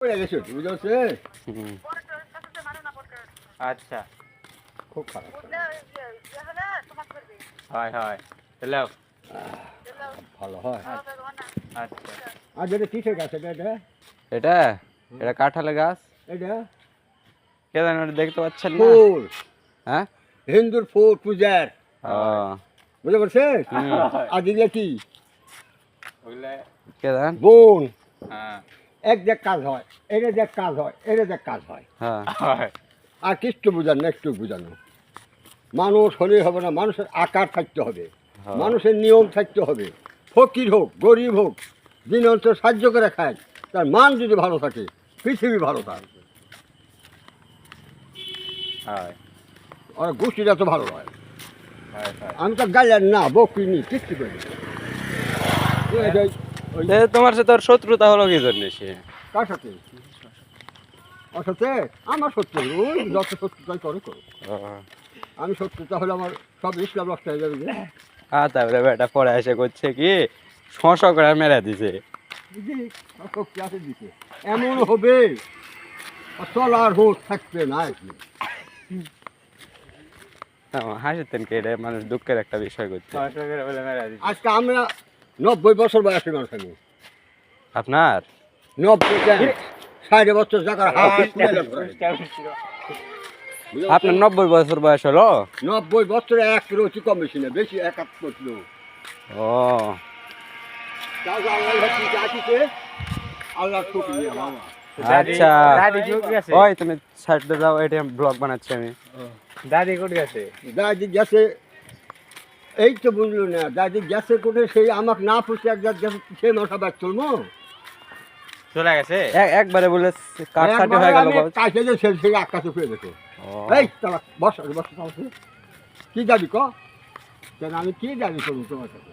পড়ে গেছে বুঝতে পারছেন? হুম। আচ্ছা খুব খারাপ। হয় হয় হ্যালো ভালো হয়। আচ্ছা আর যেটা কিসের গাছ এটা এটা? এটা এটা কাঁঠালের গাছ। এটা কে জানেন ওটা দেখতে পাচ্ছেন না? ফুল, হ্যাঁ হিন্দুর ফুল পূজার, ও বুঝতে পারছেন? হুম। আর দিলে কি ওগুলা কে জানেন? বোন, হ্যাঁ এক দেখ কাজ হয়, এটা দেখ কাজ হয়, এটা দেখ কাজ হয়। হ্যাঁ হয় আর কিচ্ছু বুঝান না, একটু বুঝানো। মানুষ হলেই হবে না, মানুষের আকার থাকতে হবে, হ্যাঁ। মানুষের নিয়ম থাকতে হবে। ফকির হোক গরিব হোক, দিন অন্তর সাহায্য করে খায়, তার মান যদি ভালো থাকে পৃথিবী ভালো থাকবে। হয় আর গোষ্ঠীটা তো ভালো হয়। হয় হয় আমি তো গাইলেন না বকরি নি কিচ্ছু করি না। ওই এ, তোমার সাথে ওর শত্রুতা হলো কি জন্য সে? কার সাথে? ওর সাথে আমার শত্রু, ওই যত শত্রুতাই করে করো। ও, আমি শত্রুতা হলে আমার সব ইসলাম নষ্ট হয়ে যাবে যে। তারপরে বেটা পরে এসে করছে কি শশ করে মেরে দিছে। বুঝলি শক্তি আছে দিতে এমন হবে চলার হোক থাকবে না একদিন। হাসিতেন কে এটা মানুষ দুঃখের একটা বিষয় করছে। কষ্ট করে বলে মেরা দিছি আজকে আমরা 90 বছর বয়সী মানুষ আমি, আপনার 90 কেন 60 বছর জায়গার হাত আপনার 90 বছর বয়স হলো? 90 বছরে 1 কিলো হচ্ছে কম বেশি না, বেশি 71 কিলো। ও আল্লাহ শুকরিয়া বাবা। আচ্ছা দাদি কোট গেছে ওই তুমি সাইডে যাও, এটা ব্লগ বানাচ্ছি আমি। দাদি কোট গেছে দাদি গেছে, এই তো বুঝলো না, দাদি গেছে কোটে সেই আমাকে না পুষে একবার গেছে, সেই মাথা ব্যাগ চলবো চলে গেছে একবারে বলে কাট সাটে হয়ে গেল। কাছে যে সেই আকাশে ফিরে গেছে। ও, এই তারা বসা বসা কি দাবি ক, কেন আমি কি দাবি করবো তোমার সাথে?